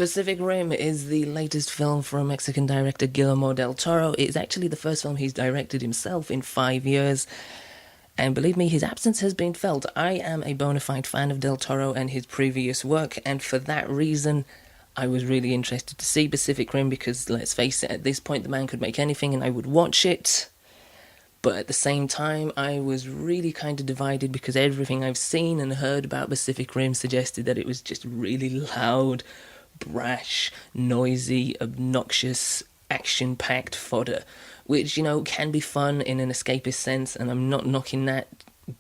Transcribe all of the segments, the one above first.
Pacific Rim is the latest film from Mexican director Guillermo del Toro. It's actually the first film he's directed himself in 5 years, and believe me, his absence has been felt. I am a bona fide fan of del Toro and his previous work, and for that reason, I was really interested to see Pacific Rim because, let's face it, at this point the man could make anything and I would watch it. But at the same time, I was really kind of divided because everything I've seen and heard about Pacific Rim suggested that it was just really loud, brash, noisy, obnoxious, action-packed fodder, which, can be fun in an escapist sense, and I'm not knocking that,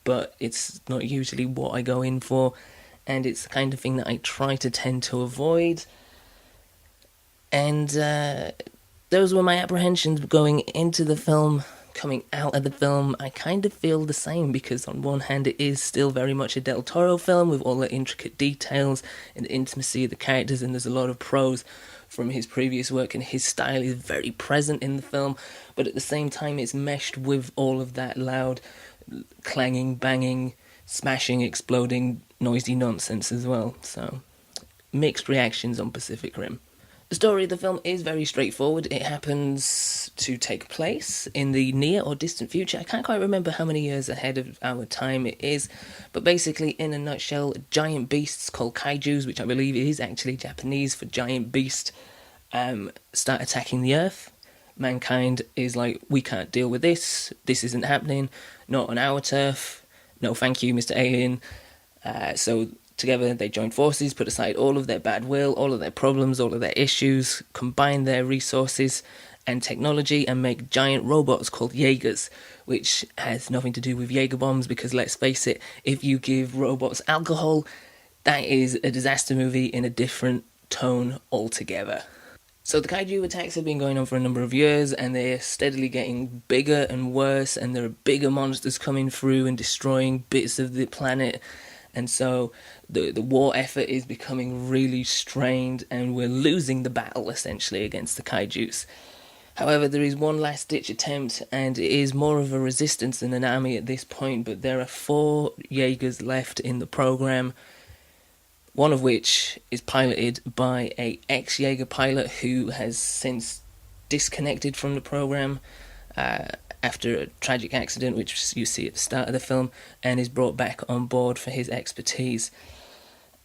but it's not usually what I go in for, and it's the kind of thing that I try to tend to avoid. And those were my apprehensions going into the film. Coming out of the film, I kind of feel the same because on one hand it is still very much a Del Toro film with all the intricate details and the intimacy of the characters, and there's a lot of pros from his previous work and his style is very present in the film, but at the same time it's meshed with all of that loud clanging, banging, smashing, exploding, noisy nonsense as well. So mixed reactions on Pacific Rim. The story of the film is very straightforward. It happens to take place in the near or distant future. I can't quite remember how many years ahead of our time it is, but basically, in a nutshell, giant beasts called kaijus, which I believe is actually Japanese for giant beast, start attacking the Earth. Mankind is like, we can't deal with this. This isn't happening. Not on our turf. No, thank you, Mr. Alien. So together they join forces, put aside all of their bad will, all of their problems, all of their issues, combine their resources and technology and make giant robots called Jaegers, which has nothing to do with Jaeger bombs because let's face it, if you give robots alcohol, that is a disaster movie in a different tone altogether. So the kaiju attacks have been going on for a number of years and they're steadily getting bigger and worse, and there are bigger monsters coming through and destroying bits of the planet. And so the war effort is becoming really strained and we're losing the battle essentially against the kaijus. However, there is one last ditch attempt and it is more of a resistance than an army at this point, but there are 4 Jaegers left in the program, one of which is piloted by a ex-Jaeger pilot who has since disconnected from the program after a tragic accident, which you see at the start of the film, and is brought back on board for his expertise.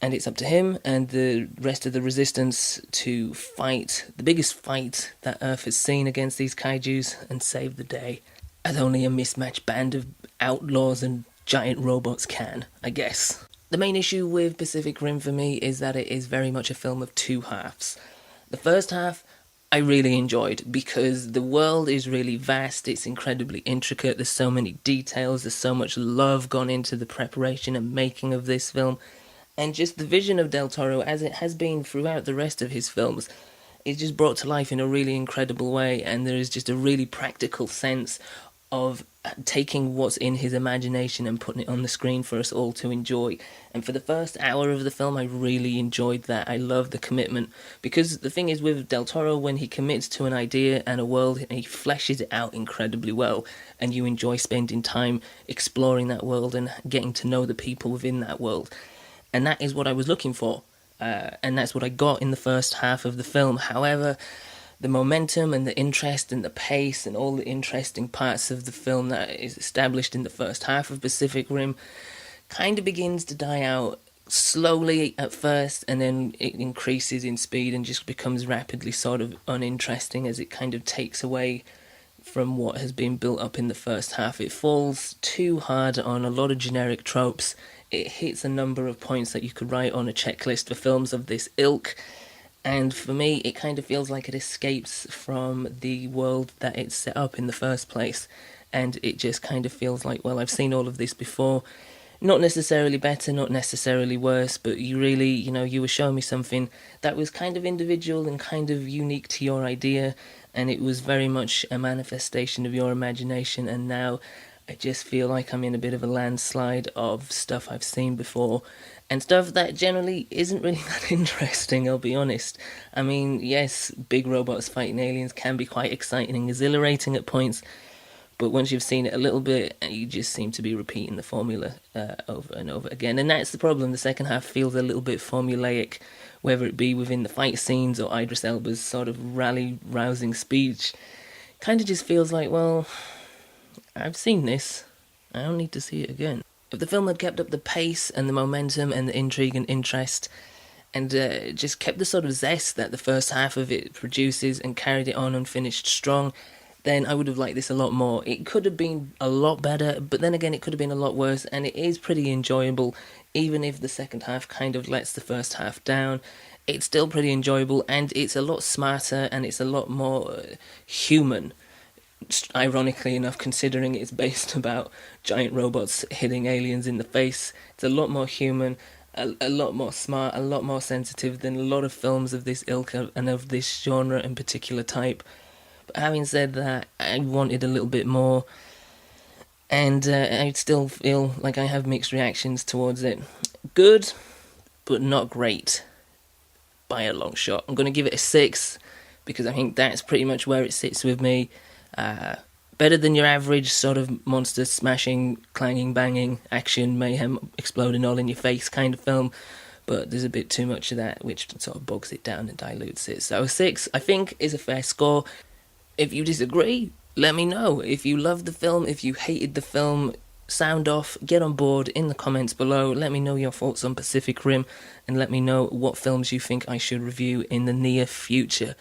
And it's up to him and the rest of the resistance to fight the biggest fight that Earth has seen against these kaijus and save the day, as only a mismatched band of outlaws and giant robots can, I guess. The main issue with Pacific Rim for me is that it is very much a film of 2 halves. The first half I really enjoyed because the world is really vast, it's incredibly intricate, there's so many details, there's so much love gone into the preparation and making of this film, and just the vision of Del Toro, as it has been throughout the rest of his films, is just brought to life in a really incredible way, and there is just a really practical sense of taking what's in his imagination and putting it on the screen for us all to enjoy. And for the first hour of the film, I really enjoyed that. I love the commitment, because the thing is with Del Toro, when he commits to an idea and a world, he fleshes it out incredibly well, and you enjoy spending time exploring that world and getting to know the people within that world. And that is what I was looking for, and that's what I got in the first half of the film. However, the momentum and the interest and the pace and all the interesting parts of the film that is established in the first half of Pacific Rim kind of begins to die out slowly at first, and then it increases in speed and just becomes rapidly sort of uninteresting as it kind of takes away from what has been built up in the first half. It falls too hard on a lot of generic tropes. It hits a number of points that you could write on a checklist for films of this ilk. And for me, it kind of feels like it escapes from the world that it's set up in the first place. And it just kind of feels like, well, I've seen all of this before. Not necessarily better, not necessarily worse, but you really, you were showing me something that was kind of individual and kind of unique to your idea. And it was very much a manifestation of your imagination. And now I just feel like I'm in a bit of a landslide of stuff I've seen before. And stuff that generally isn't really that interesting, I'll be honest. I mean, yes, big robots fighting aliens can be quite exciting and exhilarating at points, but once you've seen it a little bit, you just seem to be repeating the formula over and over again. And that's the problem. The second half feels a little bit formulaic, whether it be within the fight scenes or Idris Elba's sort of rally-rousing speech. Kind of just feels like, well, I've seen this. I don't need to see it again. If the film had kept up the pace and the momentum and the intrigue and interest, and just kept the sort of zest that the first half of it produces and carried it on unfinished strong, then I would have liked this a lot more. It could have been a lot better, but then again, it could have been a lot worse, and it is pretty enjoyable, even if the second half kind of lets the first half down. It's still pretty enjoyable, and it's a lot smarter, and it's a lot more human, ironically enough, considering it's based about giant robots hitting aliens in the face. It's a lot more human, a lot more smart, a lot more sensitive than a lot of films of this ilk and of this genre in particular type. But having said that, I wanted a little bit more, and I still feel like I have mixed reactions towards it. Good, but not great, by a long shot. I'm going to give it a 6, because I think that's pretty much where it sits with me. Better than your average sort of monster smashing, clanging, banging, action, mayhem, exploding all in your face kind of film, but there's a bit too much of that, which sort of bogs it down and dilutes it. So a 6, I think, is a fair score. If you disagree, let me know. If you loved the film, if you hated the film, sound off, get on board in the comments below. Let me know your thoughts on Pacific Rim, and let me know what films you think I should review in the near future.